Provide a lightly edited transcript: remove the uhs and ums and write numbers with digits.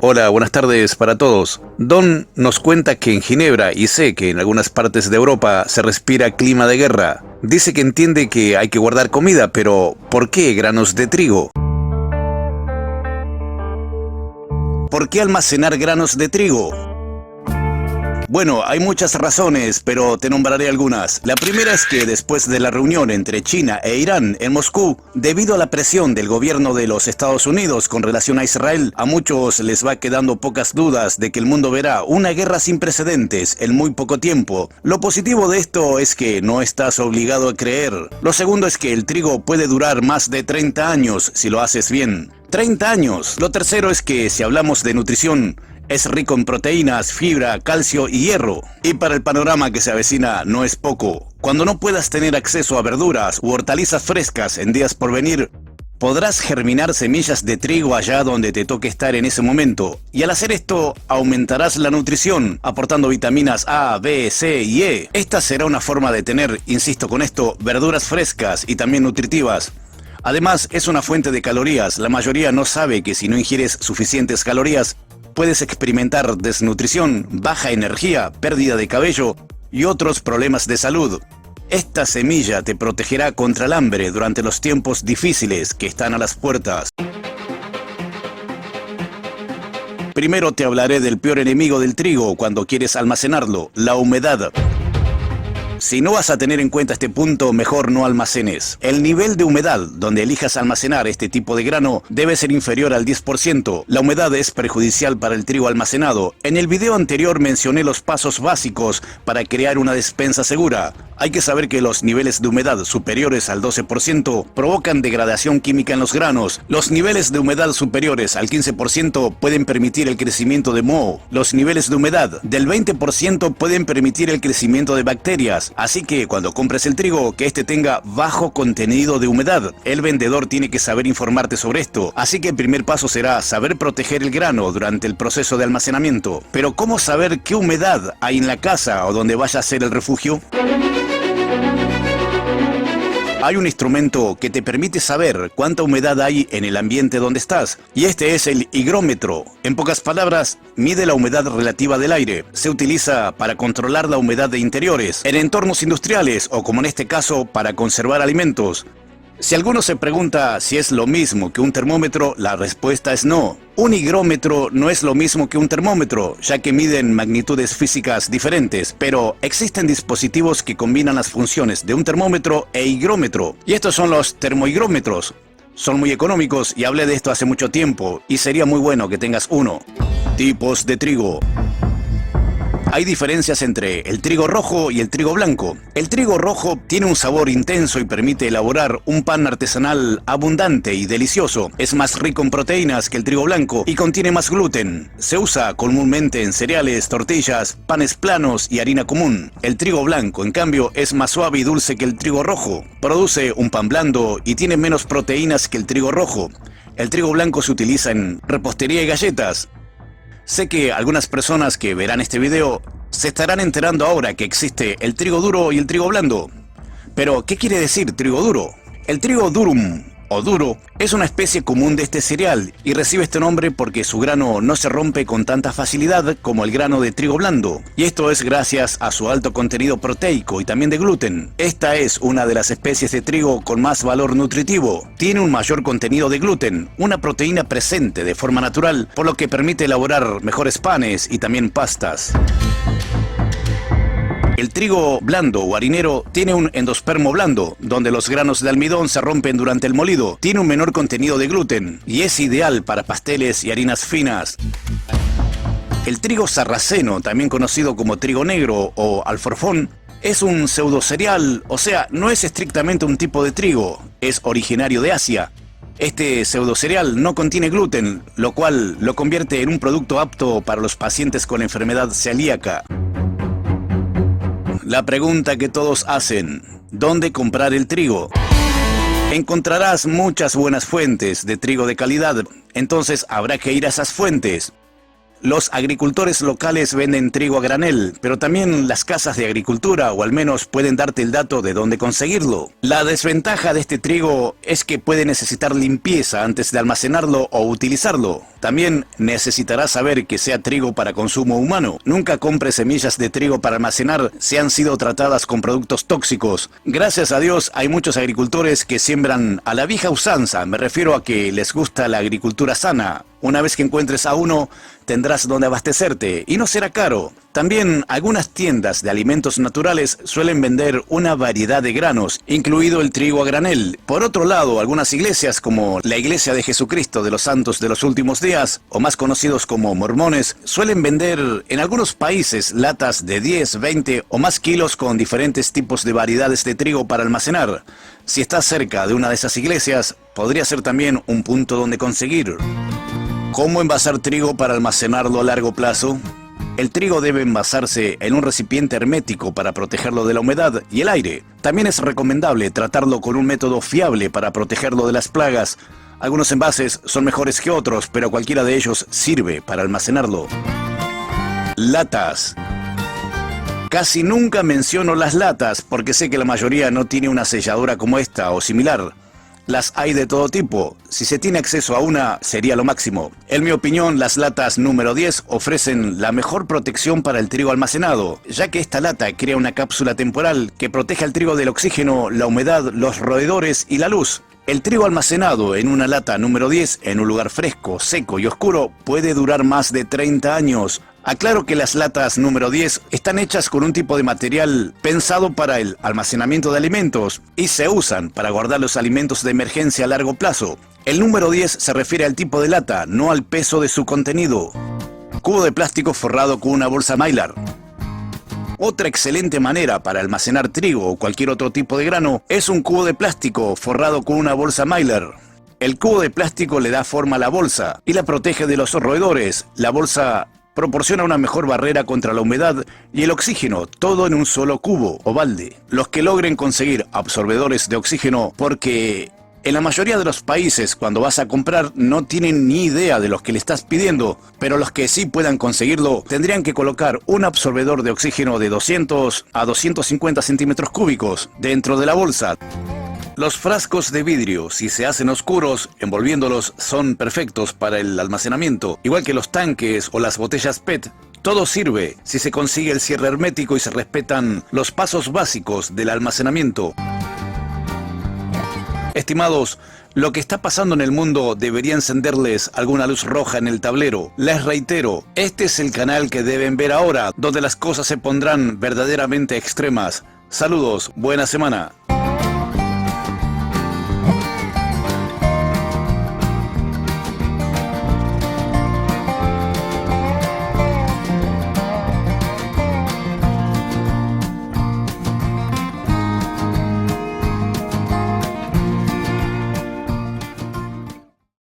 Hola, buenas tardes para todos. Don nos cuenta que en Ginebra y sé que en algunas partes de Europa se respira clima de guerra. Dice que entiende que hay que guardar comida, pero ¿por qué granos de trigo? ¿Por qué almacenar granos de trigo? Bueno, hay muchas razones, pero te nombraré algunas. La primera es que después de la reunión entre China e Irán en Moscú, debido a la presión del gobierno de los Estados Unidos con relación a Israel, a muchos les va quedando pocas dudas de que el mundo verá una guerra sin precedentes en muy poco tiempo. Lo positivo de esto es que no estás obligado a creer. Lo segundo es que el trigo puede durar más de 30 años si lo haces bien. 30 años. Lo tercero es que si hablamos de nutrición, es rico en proteínas, fibra, calcio y hierro. Y para el panorama que se avecina no es poco. Cuando no puedas tener acceso a verduras u hortalizas frescas en días por venir, podrás germinar semillas de trigo allá donde te toque estar en ese momento. Y al hacer esto, aumentarás la nutrición, aportando vitaminas A, B, C y E. Esta será una forma de tener, insisto con esto, verduras frescas y también nutritivas. Además, es una fuente de calorías. La mayoría no sabe que si no ingieres suficientes calorías, puedes experimentar desnutrición, baja energía, pérdida de cabello y otros problemas de salud. Esta semilla te protegerá contra el hambre durante los tiempos difíciles que están a las puertas. Primero te hablaré del peor enemigo del trigo cuando quieres almacenarlo, la humedad. Si no vas a tener en cuenta este punto, mejor no almacenes. El nivel de humedad donde elijas almacenar este tipo de grano debe ser inferior al 10%. La humedad es perjudicial para el trigo almacenado. En el video anterior mencioné los pasos básicos para crear una despensa segura. Hay que saber que los niveles de humedad superiores al 12% provocan degradación química en los granos. Los niveles de humedad superiores al 15% pueden permitir el crecimiento de moho. Los niveles de humedad del 20% pueden permitir el crecimiento de bacterias. Así que cuando compres el trigo, que este tenga bajo contenido de humedad. El vendedor tiene que saber informarte sobre esto. Así que el primer paso será saber proteger el grano durante el proceso de almacenamiento. Pero ¿cómo saber qué humedad hay en la casa o donde vaya a ser el refugio? Hay un instrumento que te permite saber cuánta humedad hay en el ambiente donde estás, y este es el higrómetro. En pocas palabras, mide la humedad relativa del aire. Se utiliza para controlar la humedad de interiores, en entornos industriales o, como en este caso, para conservar alimentos. Si alguno se pregunta si es lo mismo que un termómetro, la respuesta es no. Un higrómetro no es lo mismo que un termómetro, ya que miden magnitudes físicas diferentes, pero existen dispositivos que combinan las funciones de un termómetro e higrómetro, y estos son los termohigrómetros. Son muy económicos y hablé de esto hace mucho tiempo, y sería muy bueno que tengas uno. Tipos de trigo. Hay diferencias entre el trigo rojo y el trigo blanco. El trigo rojo tiene un sabor intenso y permite elaborar un pan artesanal abundante y delicioso. Es más rico en proteínas que el trigo blanco y contiene más gluten. Se usa comúnmente en cereales, tortillas, panes planos y harina común. El trigo blanco, en cambio, es más suave y dulce que el trigo rojo. Produce un pan blando y tiene menos proteínas que el trigo rojo. El trigo blanco se utiliza en repostería y galletas. Sé que algunas personas que verán este video se estarán enterando ahora que existe el trigo duro y el trigo blando. Pero, ¿qué quiere decir trigo duro? El trigo durum, o duro, es una especie común de este cereal y recibe este nombre porque su grano no se rompe con tanta facilidad como el grano de trigo blando. Y esto es gracias a su alto contenido proteico y también de gluten. Esta es una de las especies de trigo con más valor nutritivo. Tiene un mayor contenido de gluten, una proteína presente de forma natural, por lo que permite elaborar mejores panes y también pastas. El trigo blando o harinero tiene un endospermo blando, donde los granos de almidón se rompen durante el molido. Tiene un menor contenido de gluten y es ideal para pasteles y harinas finas. El trigo sarraceno, también conocido como trigo negro o alforfón, es un pseudocereal, o sea, no es estrictamente un tipo de trigo, es originario de Asia. Este pseudocereal no contiene gluten, lo cual lo convierte en un producto apto para los pacientes con enfermedad celíaca. La pregunta que todos hacen: ¿dónde comprar el trigo? Encontrarás muchas buenas fuentes de trigo de calidad, entonces habrá que ir a esas fuentes. Los agricultores locales venden trigo a granel, pero también las casas de agricultura, o al menos pueden darte el dato de dónde conseguirlo. La desventaja de este trigo es que puede necesitar limpieza antes de almacenarlo o utilizarlo. También necesitarás saber que sea trigo para consumo humano. Nunca compres semillas de trigo para almacenar si han sido tratadas con productos tóxicos. Gracias a Dios hay muchos agricultores que siembran a la vieja usanza, me refiero a que les gusta la agricultura sana. Una vez que encuentres a uno, tendrás donde abastecerte y no será caro. También algunas tiendas de alimentos naturales suelen vender una variedad de granos, incluido el trigo a granel. Por otro lado, algunas iglesias como la Iglesia de Jesucristo de los Santos de los Últimos Días, o más conocidos como mormones, suelen vender en algunos países latas de 10, 20 o más kilos con diferentes tipos de variedades de trigo para almacenar. Si estás cerca de una de esas iglesias, podría ser también un punto donde conseguir. ¿Cómo envasar trigo para almacenarlo a largo plazo? El trigo debe envasarse en un recipiente hermético para protegerlo de la humedad y el aire. También es recomendable tratarlo con un método fiable para protegerlo de las plagas. Algunos envases son mejores que otros, pero cualquiera de ellos sirve para almacenarlo. Latas. Casi nunca menciono las latas porque sé que la mayoría no tiene una selladura como esta o similar. Las hay de todo tipo. Si se tiene acceso a una, sería lo máximo. En mi opinión, las latas número 10 ofrecen la mejor protección para el trigo almacenado, ya que esta lata crea una cápsula temporal que protege al trigo del oxígeno, la humedad, los roedores y la luz. El trigo almacenado en una lata número 10, en un lugar fresco, seco y oscuro, puede durar más de 30 años. Aclaro que las latas número 10 están hechas con un tipo de material pensado para el almacenamiento de alimentos y se usan para guardar los alimentos de emergencia a largo plazo. El número 10 se refiere al tipo de lata, no al peso de su contenido. Cubo de plástico forrado con una bolsa Mylar. Otra excelente manera para almacenar trigo o cualquier otro tipo de grano es un cubo de plástico forrado con una bolsa Mylar. El cubo de plástico le da forma a la bolsa y la protege de los roedores. La bolsa proporciona una mejor barrera contra la humedad y el oxígeno, todo en un solo cubo o balde. Los que logren conseguir absorbedores de oxígeno, porque en la mayoría de los países cuando vas a comprar no tienen ni idea de lo que le estás pidiendo, pero los que sí puedan conseguirlo tendrían que colocar un absorbedor de oxígeno de 200 a 250 centímetros cúbicos dentro de la bolsa. Los frascos de vidrio, si se hacen oscuros, envolviéndolos, son perfectos para el almacenamiento, igual que los tanques o las botellas PET. Todo sirve si se consigue el cierre hermético y se respetan los pasos básicos del almacenamiento. Estimados, lo que está pasando en el mundo debería encenderles alguna luz roja en el tablero. Les reitero, este es el canal que deben ver ahora, donde las cosas se pondrán verdaderamente extremas. Saludos, buena semana.